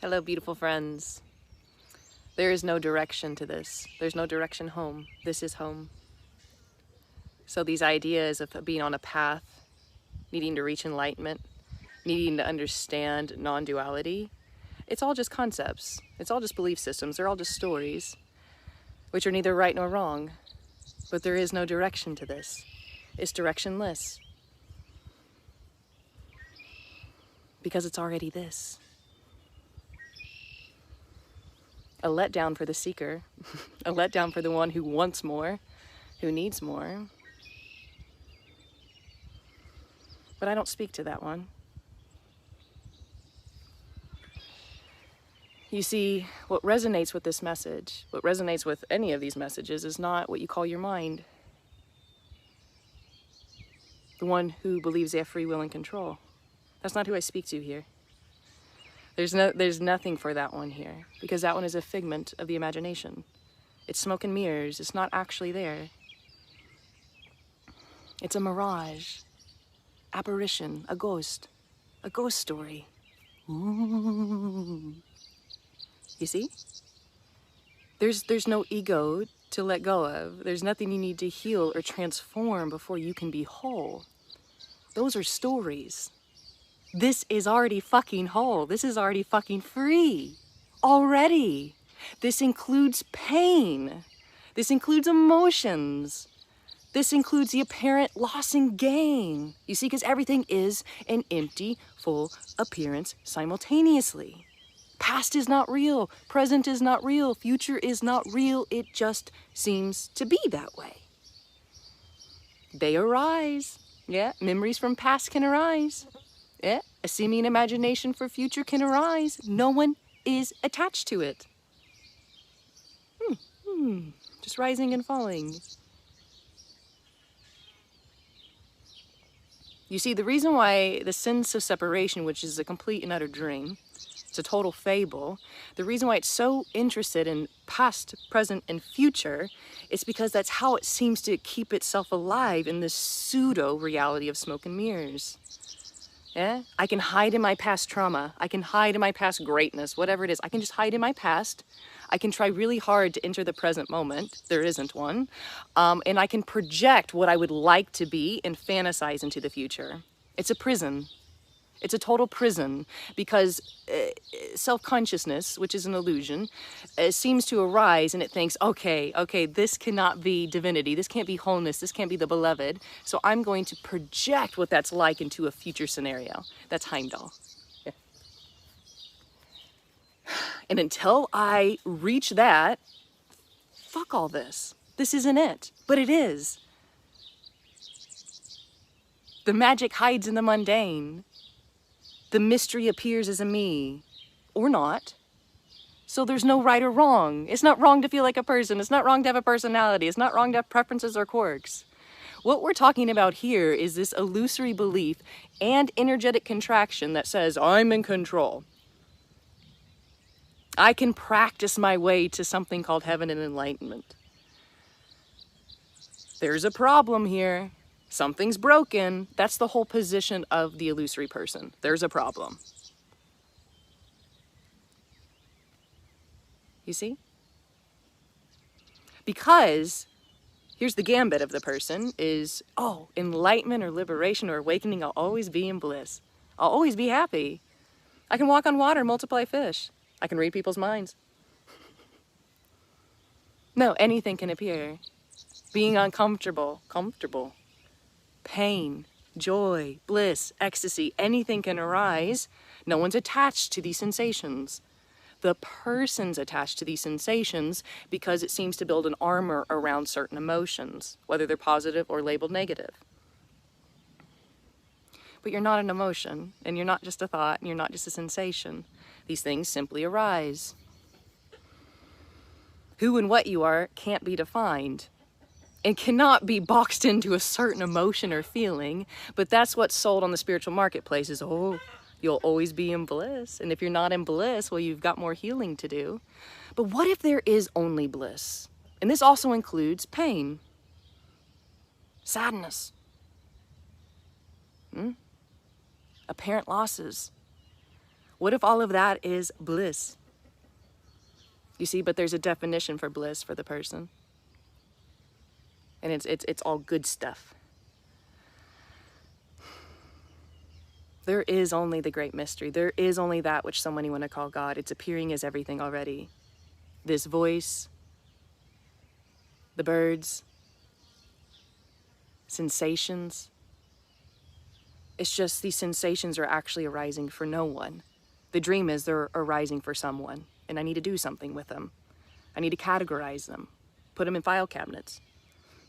Hello, beautiful friends. There is no direction to this. There's no direction home. This is home. So these ideas of being on a path, needing to reach enlightenment, needing to understand non-duality, it's all just concepts. It's all just belief systems. They're all just stories, which are neither right nor wrong. But there is no direction to this. It's directionless. Because it's already this. A letdown for the seeker, a letdown for the one who wants more, who needs more. But I don't speak to that one. You see, what resonates with this message, what resonates with any of these messages, is not what you call your mind. The one who believes they have free will and control. That's not who I speak to here. There's nothing for that one here, because that one is a figment of the imagination. It's smoke and mirrors. It's not actually there. It's a mirage, apparition, a ghost story. Ooh. You see? There's no ego to let go of. There's nothing you need to heal or transform before you can be whole. Those are stories. This is already fucking whole. This is already fucking free. Already. This includes pain. This includes emotions. This includes the apparent loss and gain. You see, because everything is an empty, full appearance simultaneously. Past is not real. Present is not real. Future is not real. It just seems to be that way. They arise. Yeah, memories from past can arise. Yeah, a seeming imagination for future can arise. No one is attached to it. Just rising and falling. You see, the reason why the sense of separation, which is a complete and utter dream, it's a total fable, the reason why it's so interested in past, present, and future is because that's how it seems to keep itself alive in this pseudo-reality of smoke and mirrors. Yeah? I can hide in my past trauma. I can hide in my past greatness, whatever it is. I can just hide in my past. I can try really hard to enter the present moment. There isn't one. And I can project what I would like to be and fantasize into the future. It's a prison. It's a total prison because self-consciousness, which is an illusion, seems to arise and it thinks, okay, this cannot be divinity. This can't be wholeness. This can't be the beloved. So I'm going to project what that's like into a future scenario. That's Heimdall. Yeah. And until I reach that, fuck all this. This isn't it, but it is. The magic hides in the mundane. The mystery appears as a me, or not. So there's no right or wrong. It's not wrong to feel like a person. It's not wrong to have a personality. It's not wrong to have preferences or quirks. What we're talking about here is this illusory belief and energetic contraction that says, I'm in control. I can practice my way to something called heaven and enlightenment. There's a problem here. Something's broken. That's the whole position of the illusory person. There's a problem. You see? Because here's the gambit of the person is, oh, enlightenment or liberation or awakening, I'll always be in bliss. I'll always be happy. I can walk on water, multiply fish. I can read people's minds. No, anything can appear. Being uncomfortable, comfortable. Pain, joy, bliss, ecstasy, anything can arise. No one's attached to these sensations. The person's attached to these sensations because it seems to build an armor around certain emotions, whether they're positive or labeled negative. But you're not an emotion, and you're not just a thought, and you're not just a sensation. These things simply arise. Who and what you are can't be defined. It cannot be boxed into a certain emotion or feeling, but that's what's sold on the spiritual marketplace is, oh, you'll always be in bliss. And if you're not in bliss, well, you've got more healing to do. But what if there is only bliss? And this also includes pain, sadness, apparent losses. What if all of that is bliss? You see, but there's a definition for bliss for the person. And it's all good stuff. There is only the great mystery. There is only that which so many want to call God. It's appearing as everything already. This voice, the birds, sensations. It's just these sensations are actually arising for no one. The dream is they're arising for someone, and I need to do something with them. I need to categorize them, put them in file cabinets,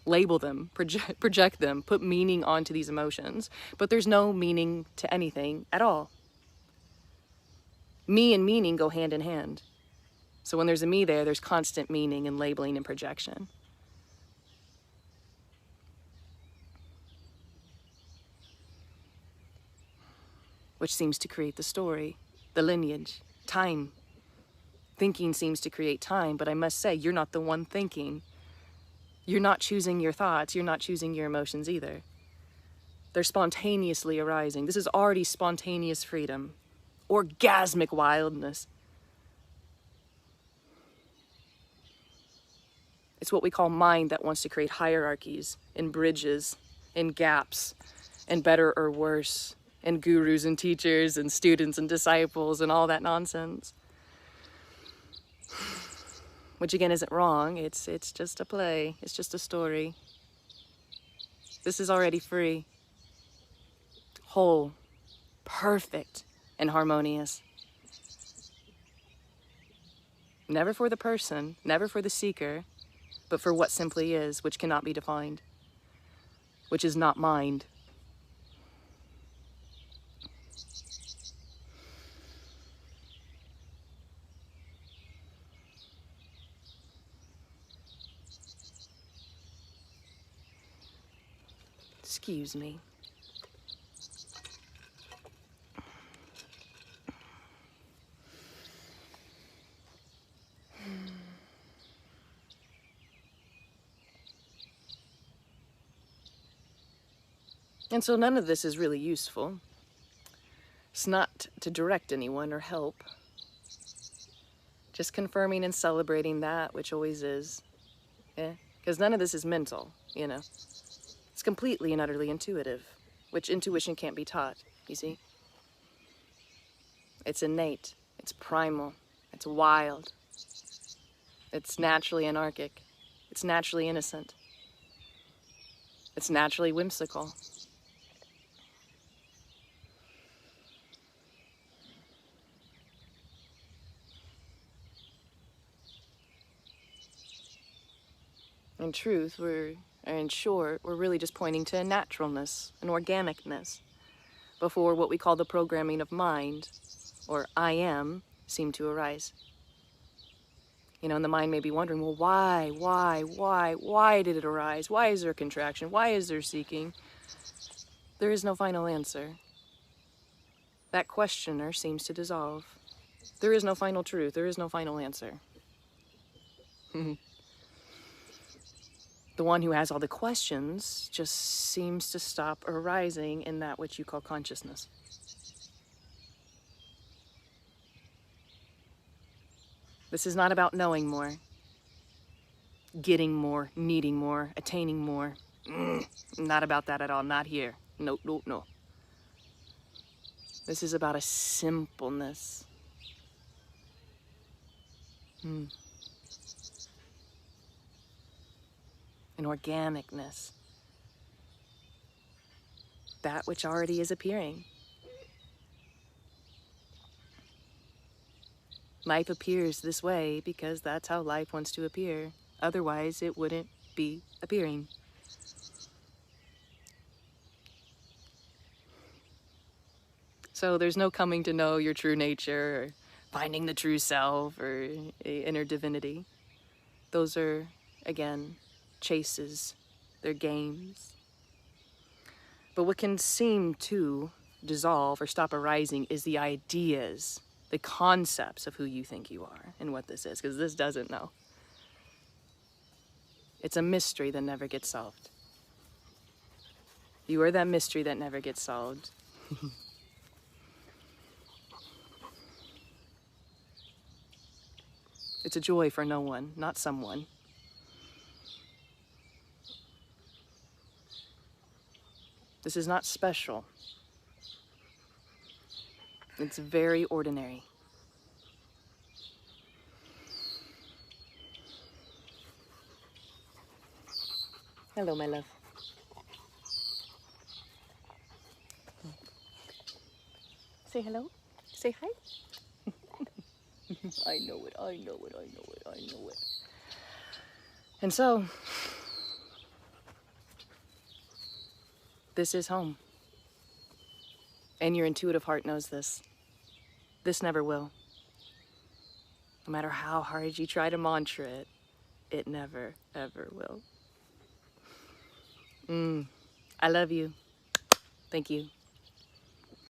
label them, project them, put meaning onto these emotions. But there's no meaning to anything at all. Me and meaning go hand in hand. So when there's a me there, there's constant meaning and labeling and projection. Which seems to create the story, the lineage, time. Thinking seems to create time, but I must say, you're not the one thinking. You're not choosing your thoughts, you're not choosing your emotions either. They're spontaneously arising. This is already spontaneous freedom, orgasmic wildness. It's what we call mind that wants to create hierarchies and bridges and gaps and better or worse and gurus and teachers and students and disciples and all that nonsense. Which again isn't wrong, it's just a play, it's just a story. This is already free, whole, perfect, and harmonious. Never for the person, never for the seeker, but for what simply is, which cannot be defined, which is not mind. Excuse me. And so none of this is really useful. It's not to direct anyone or help. Just confirming and celebrating that which always is. Yeah? Because none of this is mental, you know. It's completely and utterly intuitive, which intuition can't be taught, you see. It's innate, it's primal, it's wild. It's naturally anarchic. It's naturally innocent. It's naturally whimsical. In truth, in short, we're really just pointing to a naturalness, an organicness, before what we call the programming of mind, or I am, seem to arise. You know, and the mind may be wondering, well, why did it arise? Why is there contraction? Why is there seeking? There is no final answer. That questioner seems to dissolve. There is no final truth. There is no final answer. The one who has all the questions just seems to stop arising in that which you call consciousness. This is not about knowing more, getting more, needing more, attaining more. Not about that at all, not here. No, no, no. This is about a simpleness. An organicness. That which already is appearing. Life appears this way because that's how life wants to appear. Otherwise, it wouldn't be appearing. So there's no coming to know your true nature, or finding the true self, or inner divinity. Those are, again, chases. They're games. But what can seem to dissolve or stop arising is the ideas, the concepts of who you think you are and what this is, because this doesn't know. It's a mystery that never gets solved. You are that mystery that never gets solved. It's a joy for no one, not someone. This is not special. It's very ordinary. Hello, my love. Say hello. Say hi. I know it, I know it, I know it, I know it. And so, this is home. And your intuitive heart knows this. This never will. No matter how hard you try to mantra it, it never, ever will. I love you. Thank you.